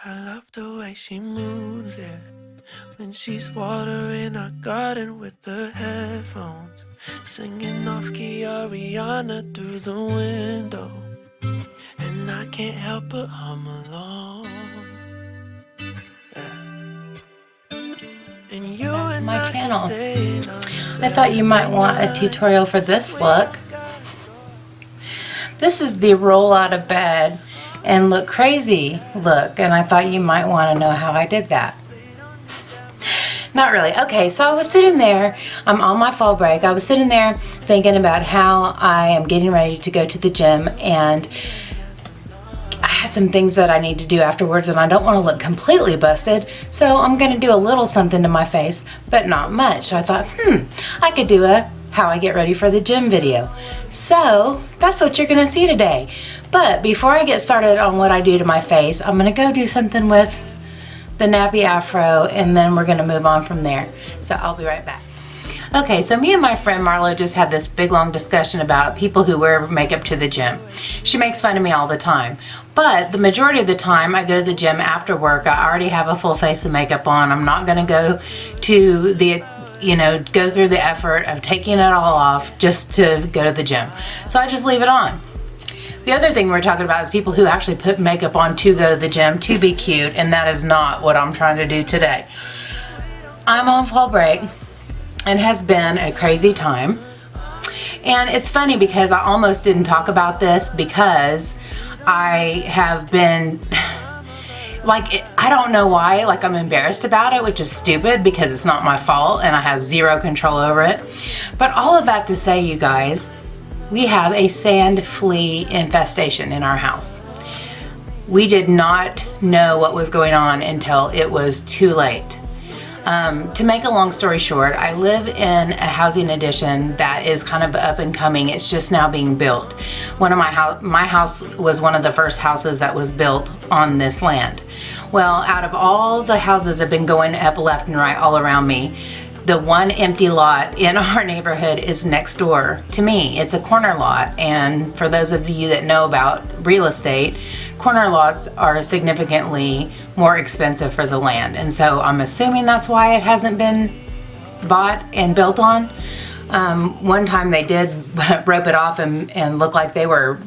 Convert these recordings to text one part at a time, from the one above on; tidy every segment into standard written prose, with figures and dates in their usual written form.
I love the way she moves, yeah. When she's watering our garden with the headphones, singing off key Ariana through the window. And I can't help but hum along. And you Back to and my I can channel. stay on I thought you might want a tutorial for this look. This is the roll out of bed and look crazy look, and I thought you might want to know how I did that. Not really. Okay, so I was sitting there, I'm on my fall break, I was sitting there thinking about how I am getting ready to go to the gym, and I had some things that I need to do afterwards, and I don't want to look completely busted, so I'm going to do a little something to my face, but not much. I thought, I could do a how I get ready for the gym video. So that's what you're going to see today. But before I get started on what I do to my face, I'm going to go do something with the nappy afro, and then we're going to move on from there. So I'll be right back. Okay, so me and my friend Marlo just had this big long discussion about people who wear makeup to the gym. She makes fun of me all the time, but the majority of the time I go to the gym after work. I already have a full face of makeup on. I'm not going to go to the go through the effort of taking it all off just to go to the gym. So I just leave it on. The other thing we're talking about is people who actually put makeup on to go to the gym to be cute, and that is not what I'm trying to do today. I'm on fall break and has been a crazy time. And it's funny because I almost didn't talk about this because I have been I don't know why, I'm embarrassed about it, which is stupid because it's not my fault and I have zero control over it. But all of that to say, you guys, we have a sand flea infestation in our house. We did not know what was going on until it was too late. To make a long story short, I live in a housing addition that is kind of up and coming. It's just now being built. My house was one of the first houses that was built on this land. Well, out of all the houses that have been going up left and right all around me, the one empty lot in our neighborhood is next door to me. It's a corner lot, and for those of you that know about real estate, corner lots are significantly more expensive for the land, and so I'm assuming that's why it hasn't been bought and built on. One time they did rope it off and look like they were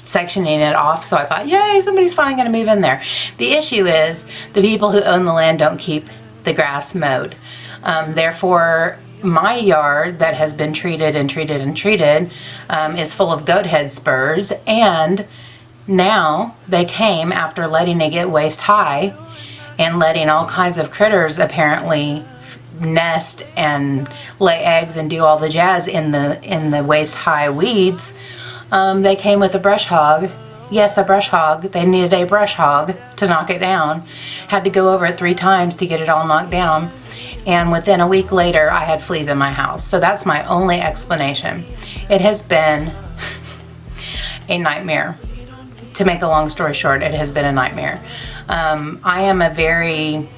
sectioning it off, so I thought, yay, somebody's finally going to move in there. The issue is the people who own the land don't keep the grass mowed. Therefore, my yard that has been treated is full of goat head spurs, and now they came after letting it get waist high and letting all kinds of critters apparently nest and lay eggs and do all the jazz in the waist high weeds. They came with a brush hog. Yes, a brush hog. They needed a brush hog to knock it down. Had to go over it 3 times to get it all knocked down. And within a week later, I had fleas in my house. So that's my only explanation. It has been a nightmare. To make a long story short, it has been a nightmare. I am a very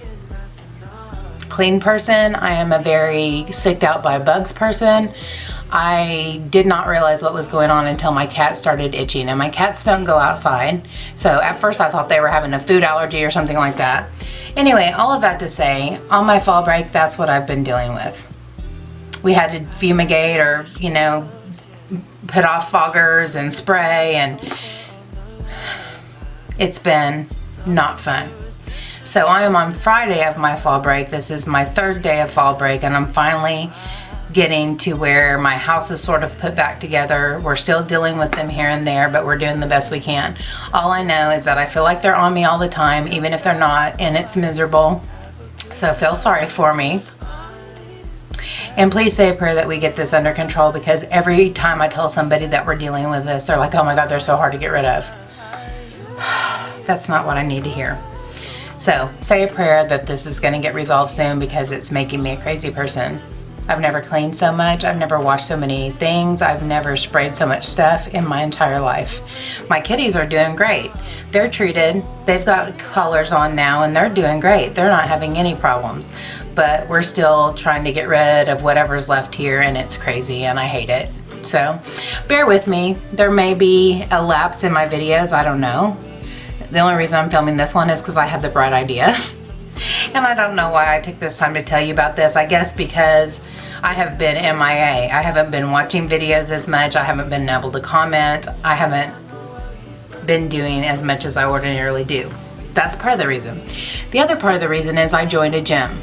clean person. I am a very sicked out by bugs person. I did not realize what was going on until my cat started itching, and my cats don't go outside. So at first I thought they were having a food allergy or something like that. Anyway, all of that to say, on my fall break, that's what I've been dealing with. We had to fumigate or, put off foggers and spray, and it's been not fun. So I am on Friday of my fall break. This is my 3rd day of fall break, and I'm finally getting to where my house is sort of put back together. We're still dealing with them here and there, but we're doing the best we can. All I know is that I feel like they're on me all the time, even if they're not, and it's miserable. So feel sorry for me. And please say a prayer that we get this under control, because every time I tell somebody that we're dealing with this, they're like, oh my God, they're so hard to get rid of. That's not what I need to hear. So say a prayer that this is going to get resolved soon, because it's making me a crazy person. I've never cleaned so much. I've never washed so many things. I've never sprayed so much stuff in my entire life. My kitties are doing great. They're treated. They've got collars on now, and they're doing great. They're not having any problems. But we're still trying to get rid of whatever's left here, and it's crazy, and I hate it. So bear with me. There may be a lapse in my videos. I don't know. The only reason I'm filming this one is because I had the bright idea. And I don't know why I took this time to tell you about this. I guess because I have been MIA. I haven't been watching videos as much. I haven't been able to comment. I haven't been doing as much as I ordinarily do. That's part of the reason. The other part of the reason is I joined a gym.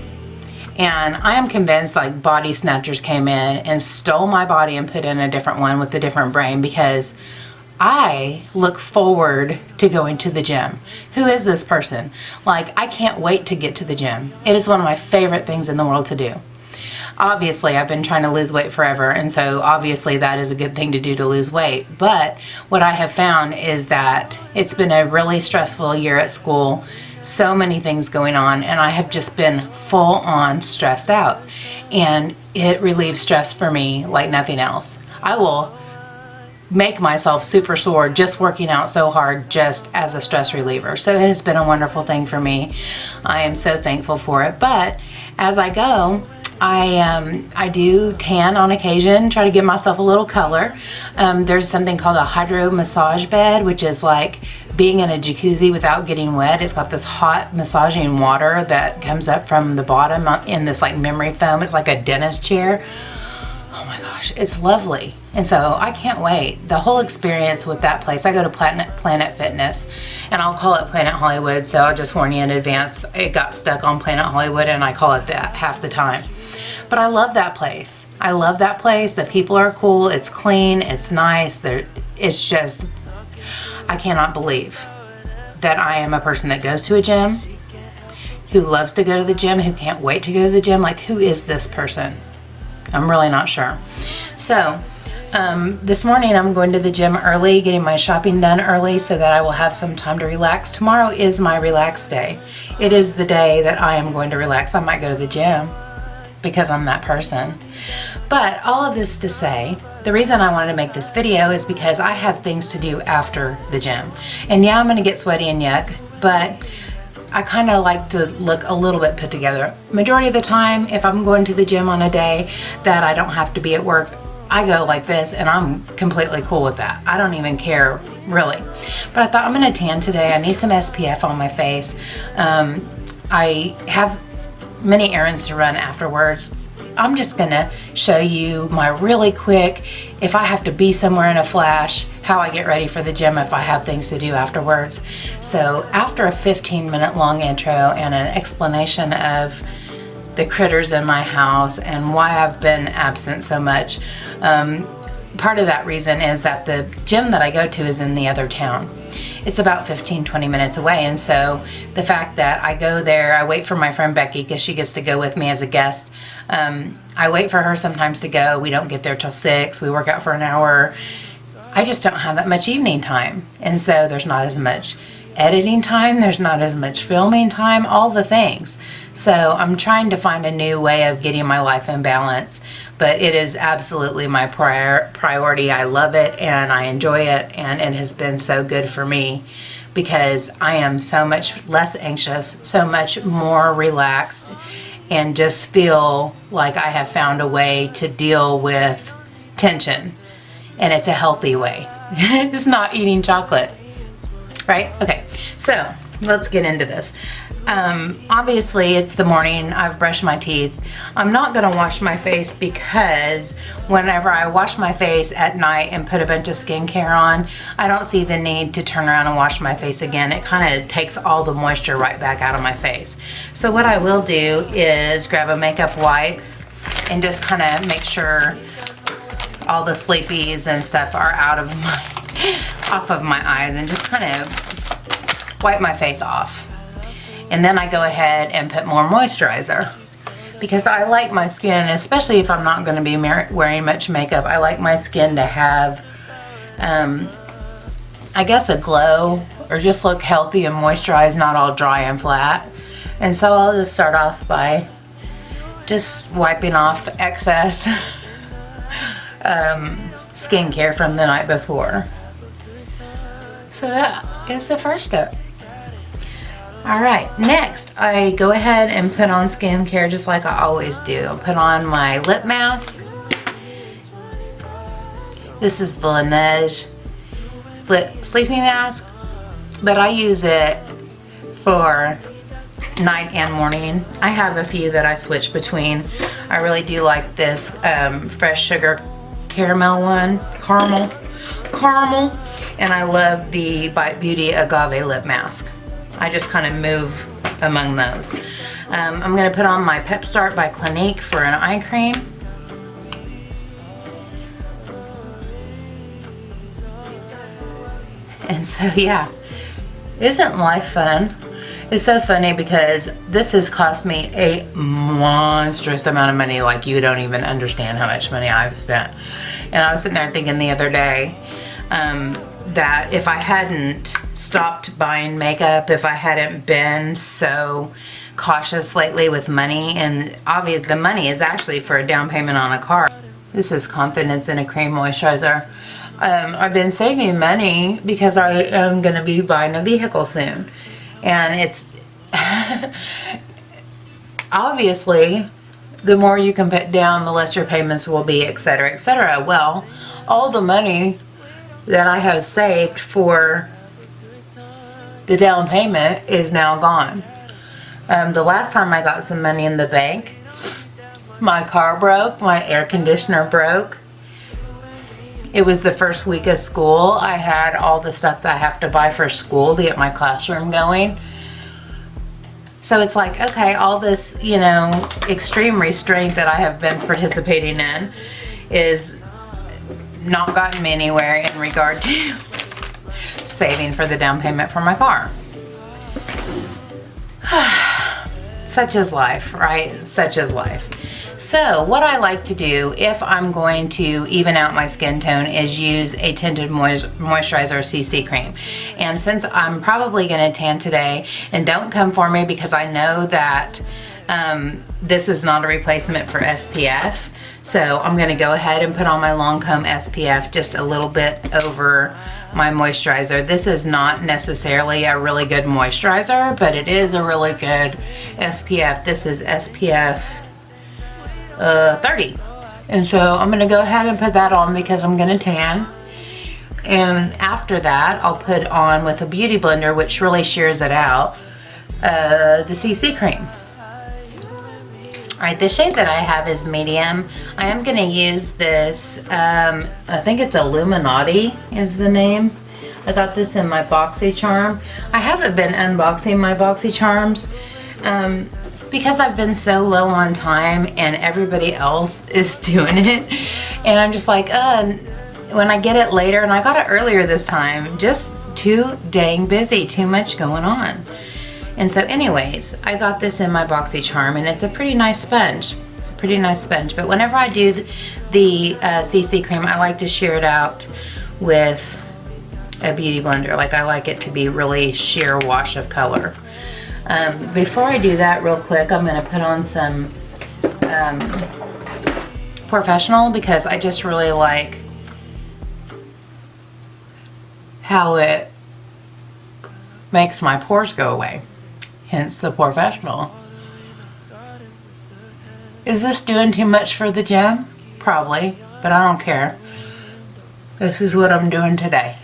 And I am convinced like body snatchers came in and stole my body and put in a different one with a different brain, because I look forward to going to the gym. Who is this person? Like, I can't wait to get to the gym. It is one of my favorite things in the world to do. Obviously, I've been trying to lose weight forever, and so obviously that is a good thing to do to lose weight. But what I have found is that it's been a really stressful year at school, so many things going on, and I have just been full on stressed out. And it relieves stress for me like nothing else. I will make myself super sore just working out so hard just as a stress reliever. So it has been a wonderful thing for me. I am so thankful for it. But as I go, I do tan on occasion, try to give myself a little color. There's something called a hydro massage bed, which is like being in a jacuzzi without getting wet. It's got this hot massaging water that comes up from the bottom in this like memory foam. It's like a dentist chair. Oh my gosh, it's lovely. And so I can't wait. The whole experience with that place, I go to Planet Fitness, and I'll call it Planet Hollywood, so I'll just warn you in advance. It got stuck on Planet Hollywood, and I call it that half the time. But I love that place. I love that place. The people are cool. It's clean. It's nice. It's just, I cannot believe that I am a person that goes to a gym, who loves to go to the gym, who can't wait to go to the gym. Like, who is this person? I'm really not sure. So, this morning I'm going to the gym early, getting my shopping done early so that I will have some time to relax. Tomorrow is my relax day. It is the day that I am going to relax. I might go to the gym because I'm that person. But all of this to say, the reason I wanted to make this video is because I have things to do after the gym. And yeah, I'm going to get sweaty and yuck, but I kind of like to look a little bit put together. Majority of the time, if I'm going to the gym on a day that I don't have to be at work, I go like this, and I'm completely cool with that. I don't even care, really. But I thought I'm going to tan today. I need some SPF on my face. I have many errands to run afterwards. I'm just going to show you my really quick, if I have to be somewhere in a flash, how I get ready for the gym if I have things to do afterwards. So after a 15-minute long intro and an explanation of the critters in my house and why I've been absent so much, part of that reason is that the gym that I go to is in the other town. It's about 15-20 minutes away, and so the fact that I go there, I wait for my friend Becky because she gets to go with me as a guest. I wait for her sometimes to go. We don't get there till 6. We work out for an hour. I just don't have that much evening time, and so there's not as much editing time, there's not as much filming time, all the things. So I'm trying to find a new way of getting my life in balance, but it is absolutely my priority. I love it and I enjoy it, and it has been so good for me because I am so much less anxious, so much more relaxed, and just feel like I have found a way to deal with tension, and it's a healthy way. It's not eating chocolate. Right? Okay, so let's get into this. Obviously, it's the morning. I've brushed my teeth. I'm not going to wash my face because whenever I wash my face at night and put a bunch of skincare on, I don't see the need to turn around and wash my face again. It kind of takes all the moisture right back out of my face. So what I will do is grab a makeup wipe and just kind of make sure all the sleepies and stuff are off of my eyes, and just kind of wipe my face off. And then I go ahead and put more moisturizer because I like my skin, especially if I'm not going to be wearing much makeup, I like my skin to have I guess a glow, or just look healthy and moisturized, not all dry and flat. And so I'll just start off by just wiping off excess skincare from the night before. So that is the first step. Alright, next I go ahead and put on skincare just like I always do. I'll put on my lip mask. This is the Laneige lip sleeping mask but I use it for night and morning. I have a few that I switch between. I really do like this fresh sugar caramel one, caramel, and I love the Bite Beauty Agave lip mask. I just kind of move among those. I'm going to put on my Pep Start by Clinique for an eye cream. And so yeah, isn't life fun? It's so funny because this has cost me a monstrous amount of money, like you don't even understand how much money I've spent. And I was sitting there thinking the other day that if I hadn't stopped buying makeup, if I hadn't been so cautious lately with money, and obvious the money is actually for a down payment on a car. This is Confidence in a Cream Moisturizer. I've been saving money because I am going to be buying a vehicle soon. And it's obviously the more you can put down, the less your payments will be, etc., etc. Well, all the money that I have saved for the down payment is now gone. The last time I got some money in the bank, my car broke, my air conditioner broke. It was the first week of school. I had all the stuff that I have to buy for school to get my classroom going. So it's like, okay, all this, you know, extreme restraint that I have been participating in is not gotten me anywhere in regard to saving for the down payment for my car. Such is life, right? Such is life. So what I like to do if I'm going to even out my skin tone is use a tinted moisturizer CC cream. And since I'm probably going to tan today, and don't come for me because I know that this is not a replacement for SPF. So I'm going to go ahead and put on my Lancome SPF just a little bit over my moisturizer. This is not necessarily a really good moisturizer, but it is a really good SPF. This is SPF 30. And so I'm going to go ahead and put that on because I'm going to tan. And after that, I'll put on with a beauty blender, which really shears it out, the CC cream. Alright, the shade that I have is medium. I am going to use this, I think it's Illuminati is the name. I got this in my BoxyCharm. I haven't been unboxing my BoxyCharms because I've been so low on time and everybody else is doing it. And I'm just like, when I get it later, and I got it earlier this time, just too dang busy, too much going on. And so anyways, I got this in my BoxyCharm, and it's a pretty nice sponge. It's a pretty nice sponge. But whenever I do the CC cream, I like to shear it out with a beauty blender. Like I like it to be really sheer wash of color. Before I do that real quick, I'm going to put on some Professional because I just really like how it makes my pores go away. Hence the Professional. Is this doing too much for the gym? Probably, but I don't care. This is what I'm doing today.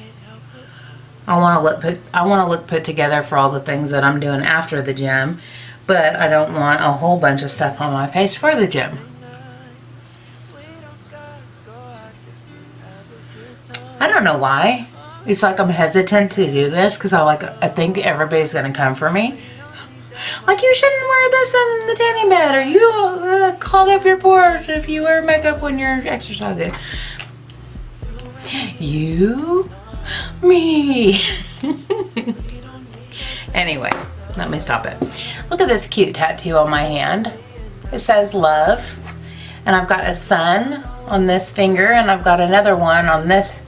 I want to look put together for all the things that I'm doing after the gym, but I don't want a whole bunch of stuff on my face for the gym. I don't know why. It's like I'm hesitant to do this because I think everybody's going to come for me. Like, you shouldn't wear this in the tanning bed, or you clog up your pores if you wear makeup when you're exercising. You? Me. Anyway, let me stop it. Look at this cute tattoo on my hand. It says love. And I've got a sun on this finger, and I've got another one on this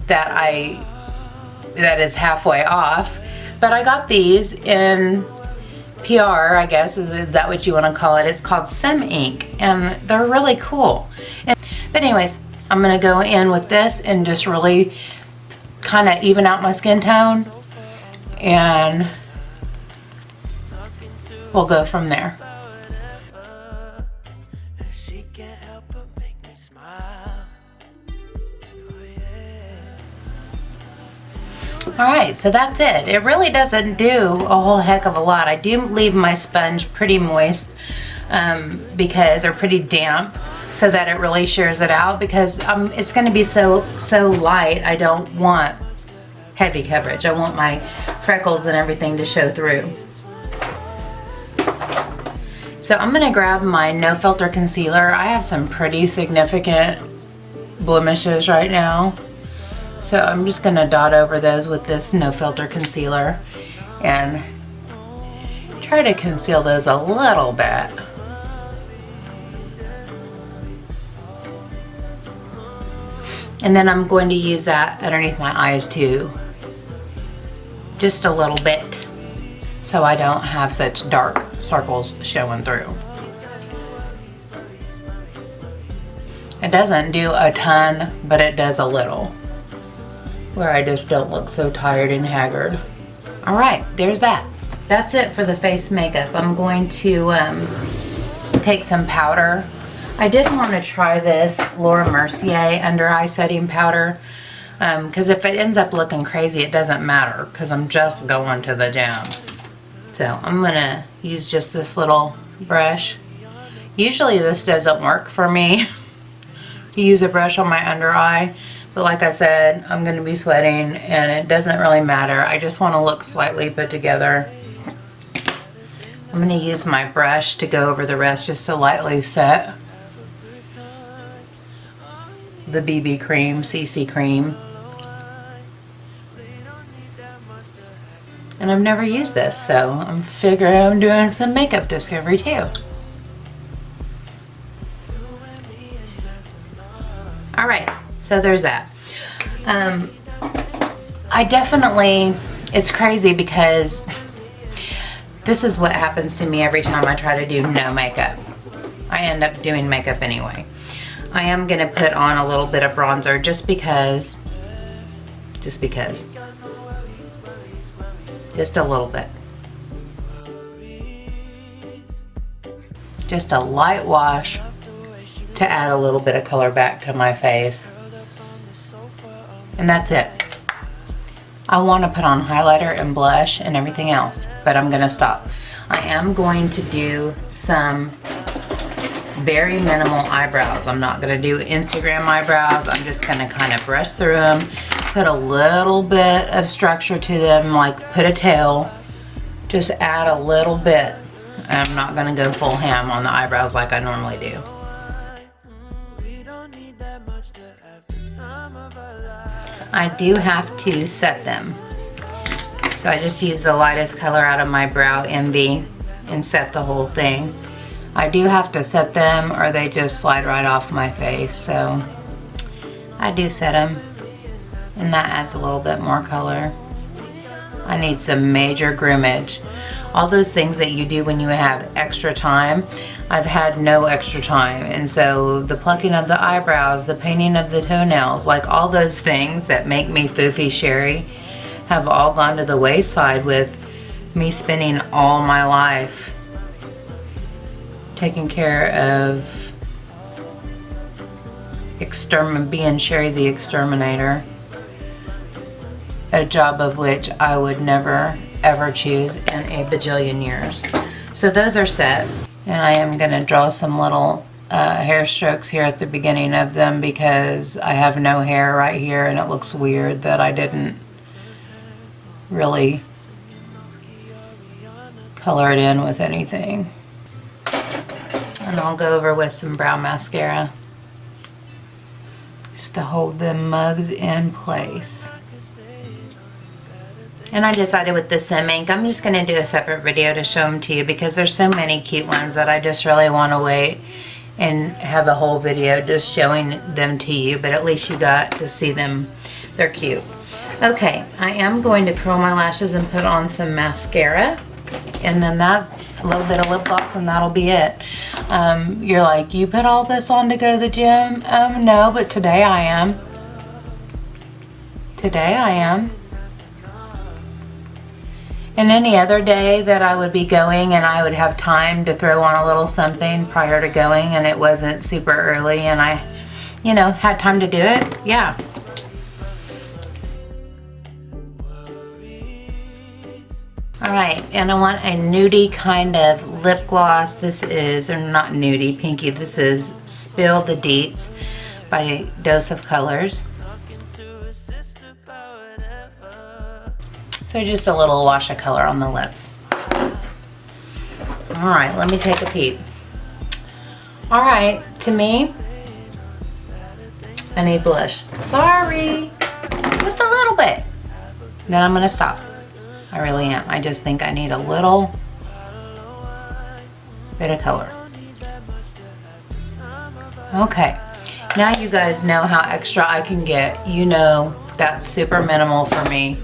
that is halfway off. But I got these in PR, I guess, is that what you want to call it? It's called Sim Ink, and they're really cool. But anyways, I'm going to go in with this and just really kind of even out my skin tone, and we'll go from there. Alright, so that's it. It really doesn't do a whole heck of a lot. I do leave my sponge pretty moist because they're pretty damp, so that it really shears it out, because it's going to be so light. I don't want heavy coverage. I want my freckles and everything to show through. So I'm going to grab my No Filter concealer. I have some pretty significant blemishes right now, so I'm just going to dot over those with this No Filter concealer and try to conceal those a little bit. And then I'm going to use that underneath my eyes too, just a little bit, so I don't have such dark circles showing through. It doesn't do a ton, but it does a little, where I just don't look so tired and haggard. All right, there's that. That's it for the face makeup. I'm going to take some powder. I did want to try this Laura Mercier under eye setting powder, because if it ends up looking crazy, it doesn't matter, because I'm just going to the gym. So I'm going to use just this little brush. Usually this doesn't work for me to use a brush on my under eye, but like I said, I'm going to be sweating and it doesn't really matter. I just want to look slightly put together. I'm going to use my brush to go over the rest, just to lightly set the BB cream, CC cream. And I've never used this, so I'm figuring I'm doing some makeup discovery too. Alright, so there's that. I definitely, it's crazy because this is what happens to me every time I try to do no makeup. I end up doing makeup anyway. I am going to put on a little bit of bronzer just because. Just a little bit. Just a light wash to add a little bit of color back to my face. And that's it. I want to put on highlighter and blush and everything else, but I'm going to stop. I am going to do some very minimal eyebrows. I'm not going to do Instagram eyebrows. I'm just going to kind of brush through them, put a little bit of structure to them, like put a tail, just add a little bit. I'm not going to go full ham on the eyebrows like I normally do. I do have to set them, so I just use the lightest color out of my Brow Envy and set the whole thing. I do have to set them or they just slide right off my face, so I do set them, and that adds a little bit more color. I need some major groomage. All those things that you do when you have extra time, I've had no extra time, and so the plucking of the eyebrows, the painting of the toenails, like all those things that make me foofy Sherri have all gone to the wayside with me spending all my life taking care of being Sherri the Exterminator, a job of which I would never ever choose in a bajillion years. So those are set, and I am going to draw some little hair strokes here at the beginning of them because I have no hair right here and it looks weird that I didn't really color it in with anything. And I'll go over with some brow mascara just to hold them mugs in place. And I decided with the Sim ink, I'm just going to do a separate video to show them to you because there's so many cute ones that I just really want to wait and have a whole video just showing them to you, but at least you got to see them. They're cute. Okay, I am going to curl my lashes and put on some mascara, and then that's a little bit of lip gloss, and that'll be it. You're like, you put all this on to go to the gym? No, but today I am. Today I am. And any other day that I would be going and I would have time to throw on a little something prior to going and it wasn't super early and I, you know, had time to do it, yeah. All right, and I want a nudie kind of lip gloss. This is, or not nudie, pinky. This is Spill the Deets by Dose of Colors. So just a little wash of color on the lips. All right, let me take a peek. All right, to me, I need blush. Sorry, just a little bit. Then I'm gonna stop. I really am. I just think I need a little bit of color. Okay, now you guys know how extra I can get. You know that's super minimal for me.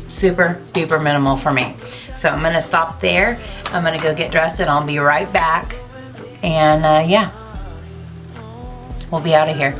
Super duper minimal for me. So I'm gonna stop there. I'm gonna go get dressed and I'll be right back. And yeah, we'll be out of here.